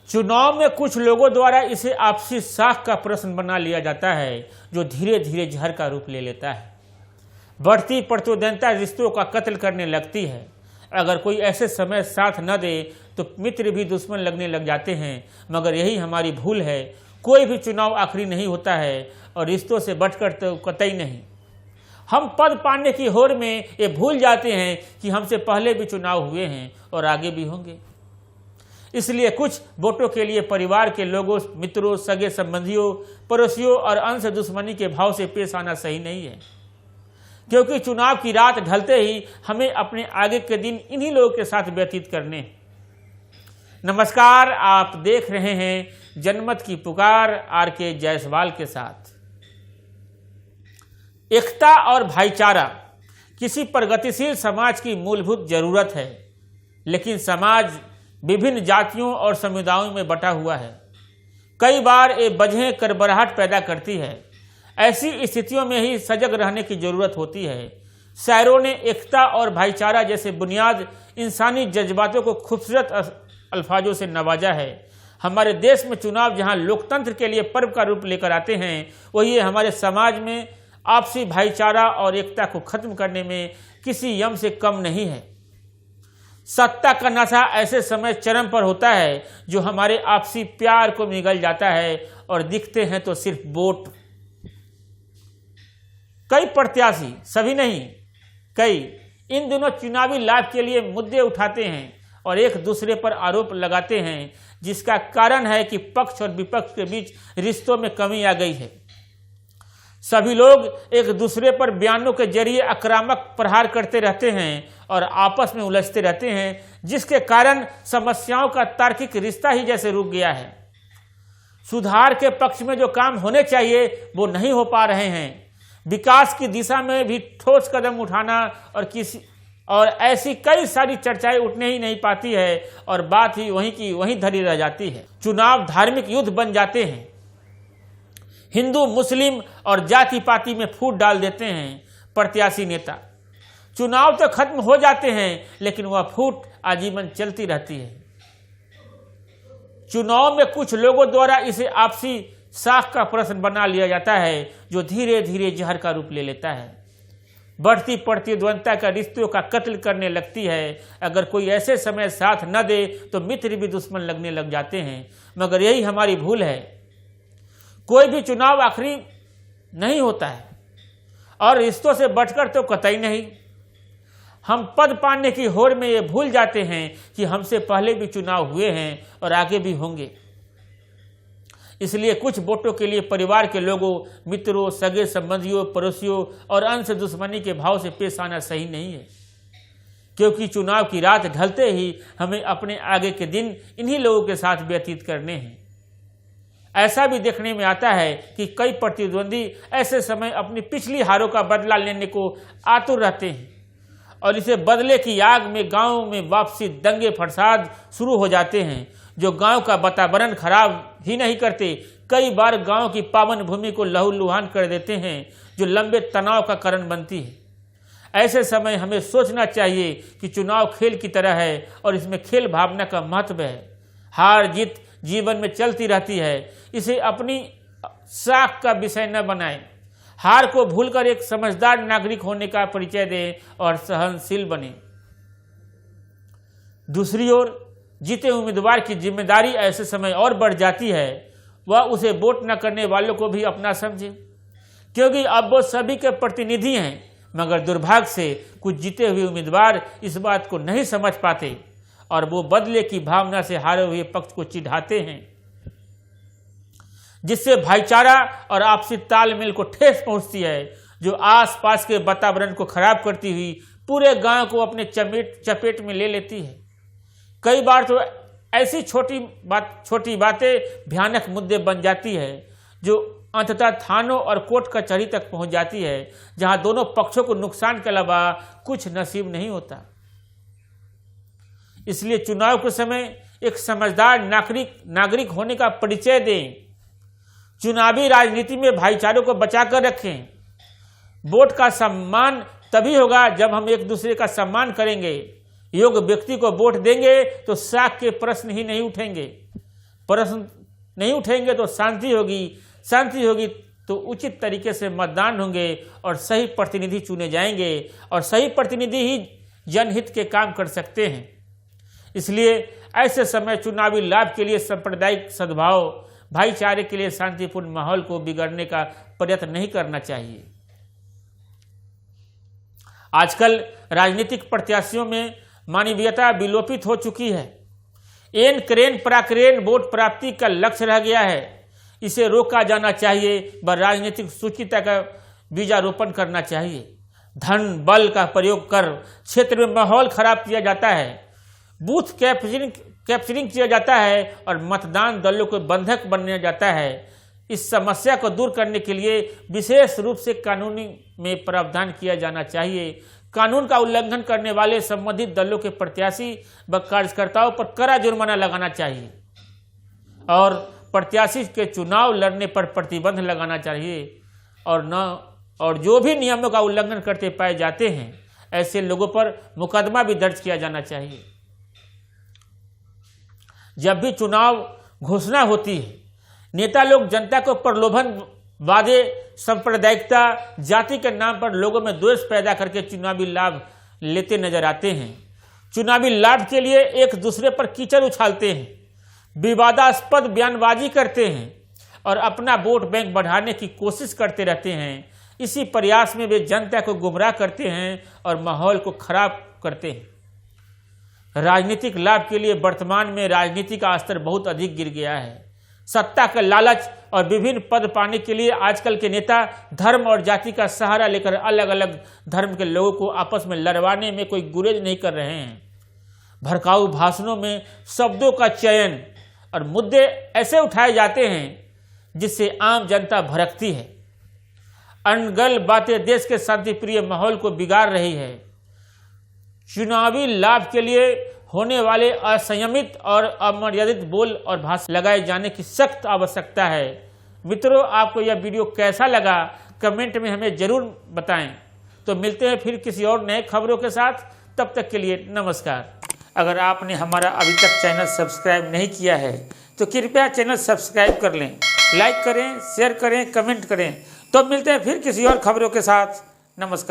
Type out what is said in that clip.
चुनाव में कुछ लोगों द्वारा इसे आपसी साख का प्रश्न बना लिया जाता है, जो धीरे धीरे जहर का रूप ले लेता है। बढ़ती प्रतिद्वंदिता रिश्तों का कत्ल करने लगती है। अगर कोई ऐसे समय साथ न दे तो मित्र भी दुश्मन लगने लग जाते हैं, मगर यही हमारी भूल है। कोई भी चुनाव आखिरी नहीं होता है और रिश्तों से बढ़कर तो कतई नहीं। हम पद पाने की होड़ में ये भूल जाते हैं कि हमसे पहले भी चुनाव हुए हैं और आगे भी होंगे। इसलिए कुछ वोटों के लिए परिवार के लोगों, मित्रों, सगे संबंधियों, पड़ोसियों और अंश दुश्मनी के भाव से पेश आना सही नहीं है, क्योंकि चुनाव की रात ढलते ही हमें अपने आगे के दिन इन्हीं लोगों के साथ व्यतीत करने। नमस्कार, आप देख रहे हैं जनमत की पुकार आर.के. जायसवाल के साथ। एकता और भाईचारा किसी प्रगतिशील समाज की मूलभूत जरूरत है, लेकिन समाज विभिन्न जातियों और समुदायों में बटा हुआ है। कई बार ये वजहें करबराहट पैदा करती है। ऐसी स्थितियों में ही सजग रहने की जरूरत होती है। शायरों ने एकता और भाईचारा जैसे बुनियाद इंसानी जज्बातों को खूबसूरत अल्फाजों से नवाजा है। हमारे देश में चुनाव जहां लोकतंत्र के लिए पर्व का रूप लेकर आते हैं, वही हमारे समाज में आपसी भाईचारा और एकता को खत्म करने में किसी यम से कम नहीं है। सत्ता का नशा ऐसे समय चरम पर होता है जो हमारे आपसी प्यार को निगल जाता है और दिखते हैं तो सिर्फ वोट। कई प्रत्याशी, सभी नहीं, कई इन दिनों चुनावी लाभ के लिए मुद्दे उठाते हैं और एक दूसरे पर आरोप लगाते हैं, जिसका कारण है कि पक्ष और विपक्ष के बीच रिश्तों में कमी आ गई है। सभी लोग एक दूसरे पर बयानों के जरिए आक्रामक प्रहार करते रहते हैं और आपस में उलझते रहते हैं, जिसके कारण समस्याओं का तार्किक रिश्ता ही जैसे रुक गया है। सुधार के पक्ष में जो काम होने चाहिए वो नहीं हो पा रहे हैं। विकास की दिशा में भी ठोस कदम उठाना और ऐसी कई सारी चर्चाएं उठने ही नहीं पाती है और बात ही वहीं की वहीं धरी रह जाती है। चुनाव धार्मिक युद्ध बन जाते हैं। हिंदू, मुस्लिम और जाति पाति में फूट डाल देते हैं प्रत्याशी नेता। चुनाव तो खत्म हो जाते हैं, लेकिन वह फूट आजीवन चलती रहती है। चुनाव में कुछ लोगों द्वारा इसे आपसी साख का प्रश्न बना लिया जाता है, जो धीरे धीरे जहर का रूप ले लेता है। बढ़ती प्रतिद्वंदिता का रिश्तों का कत्ल करने लगती है। अगर कोई ऐसे समय साथ न दे तो मित्र भी दुश्मन लगने लग जाते हैं, मगर यही हमारी भूल है। कोई भी चुनाव आखिरी नहीं होता है और रिश्तों से बढ़कर तो कतई नहीं। हम पद पाने की होड़ में ये भूल जाते हैं कि हमसे पहले भी चुनाव हुए हैं और आगे भी होंगे। इसलिए कुछ वोटों के लिए परिवार के लोगों, मित्रों, सगे संबंधियों, पड़ोसियों और अंश दुश्मनी के भाव से पेश आना सही नहीं है, क्योंकि चुनाव की रात ढलते ही हमें अपने आगे के दिन इन्हीं लोगों के साथ व्यतीत करने हैं। ऐसा भी देखने में आता है कि कई प्रतिद्वंदी ऐसे समय अपनी पिछली हारों का बदला लेने को आतुर रहते हैं और इसे बदले की आग में गांव में वापसी, दंगे फसाद शुरू हो जाते हैं, जो गांव का वातावरण खराब ही नहीं करते, कई बार गांव की पावन भूमि को लहूलुहान कर देते हैं, जो लंबे तनाव का कारण बनती है। ऐसे समय हमें सोचना चाहिए कि चुनाव खेल की तरह है और इसमें खेल भावना का महत्व है। हार जीत जीवन में चलती रहती है, इसे अपनी साख का विषय न बनाएं। हार को भूलकर एक समझदार नागरिक होने का परिचय दें और सहनशील बने। दूसरी ओर जीते उम्मीदवार की जिम्मेदारी ऐसे समय और बढ़ जाती है। वह उसे वोट न करने वालों को भी अपना समझे, क्योंकि अब वो सभी के प्रतिनिधि हैं, मगर दुर्भाग्य से कुछ जीते हुए उम्मीदवार इस बात को नहीं समझ पाते और वो बदले की भावना से हारे हुए पक्ष को चिढ़ाते हैं, जिससे भाईचारा और आपसी तालमेल को ठेस पहुंचती है, जो आसपास के वातावरण को खराब करती हुई पूरे गांव को अपने चपेट में ले लेती है। कई बार तो ऐसी छोटी बातें भयानक मुद्दे बन जाती है, जो अंततः थानों और कोर्ट कचहरी तक पहुंच जाती है, जहां दोनों पक्षों को नुकसान के अलावा कुछ नसीब नहीं होता। इसलिए चुनाव के समय एक समझदार नागरिक होने का परिचय दें। चुनावी राजनीति में भाईचारे को बचाकर रखें। वोट का सम्मान तभी होगा जब हम एक दूसरे का सम्मान करेंगे। योग्य व्यक्ति को वोट देंगे तो साख के प्रश्न ही नहीं उठेंगे। प्रश्न नहीं उठेंगे तो शांति होगी तो उचित तरीके से मतदान होंगे और सही प्रतिनिधि चुने जाएंगे और सही प्रतिनिधि ही जनहित के काम कर सकते हैं। इसलिए ऐसे समय चुनावी लाभ के लिए सांप्रदायिक सद्भाव, भाईचारे के लिए शांतिपूर्ण माहौल को बिगाड़ने का प्रयत्न नहीं करना चाहिए। आजकल राजनीतिक प्रत्याशियों में मानवीयता विलोपित हो चुकी है। एन क्रेन प्राक्रेन वोट प्राप्ति का लक्ष्य रह गया है। इसे रोका जाना चाहिए व राजनीतिक सुचिता का बीजारोपण करना चाहिए। धन बल का प्रयोग कर क्षेत्र में माहौल खराब किया जाता है, बूथ कैप्चरिंग किया जाता है और मतदान दलों को बंधक बनाया जाता है। इस समस्या को दूर करने के लिए विशेष रूप से कानूनी में प्रावधान किया जाना चाहिए। कानून का उल्लंघन करने वाले संबंधित दलों के प्रत्याशी व कार्यकर्ताओं पर कड़ा जुर्माना लगाना चाहिए और प्रत्याशी के चुनाव लड़ने पर प्रतिबंध लगाना चाहिए और जो भी नियमों का उल्लंघन करते पाए जाते हैं ऐसे लोगों पर मुकदमा भी दर्ज किया जाना चाहिए। जब भी चुनाव घोषणा होती है, नेता लोग जनता को प्रलोभन, वादे, सांप्रदायिकता, जाति के नाम पर लोगों में द्वेष पैदा करके चुनावी लाभ लेते नजर आते हैं। चुनावी लाभ के लिए एक दूसरे पर कीचड़ उछालते हैं, विवादास्पद बयानबाजी करते हैं और अपना वोट बैंक बढ़ाने की कोशिश करते रहते हैं। इसी प्रयास में वे जनता को गुमराह करते हैं और माहौल को खराब करते हैं। राजनीतिक लाभ के लिए वर्तमान में राजनीति का स्तर बहुत अधिक गिर गया है। सत्ता का लालच और विभिन्न पद पाने के लिए आजकल के नेता धर्म और जाति का सहारा लेकर अलग अलग धर्म के लोगों को आपस में लड़वाने में कोई गुरेज नहीं कर रहे हैं। भड़काऊ भाषणों में शब्दों का चयन और मुद्दे ऐसे उठाए जाते हैं जिससे आम जनता भड़कती है। अनगल बातें देश के शांतिप्रिय माहौल को बिगाड़ रही है। चुनावी लाभ के लिए होने वाले असंयमित और अमर्यादित बोल और भाषण लगाए जाने की सख्त आवश्यकता है। मित्रों, आपको यह वीडियो कैसा लगा कमेंट में हमें जरूर बताएं। तो मिलते हैं फिर किसी और नए खबरों के साथ। तब तक के लिए नमस्कार। अगर आपने हमारा अभी तक चैनल सब्सक्राइब नहीं किया है तो कृपया चैनल सब्सक्राइब कर लें, लाइक करें, शेयर करें, कमेंट करें। तो मिलते हैं फिर किसी और खबरों के साथ। नमस्कार।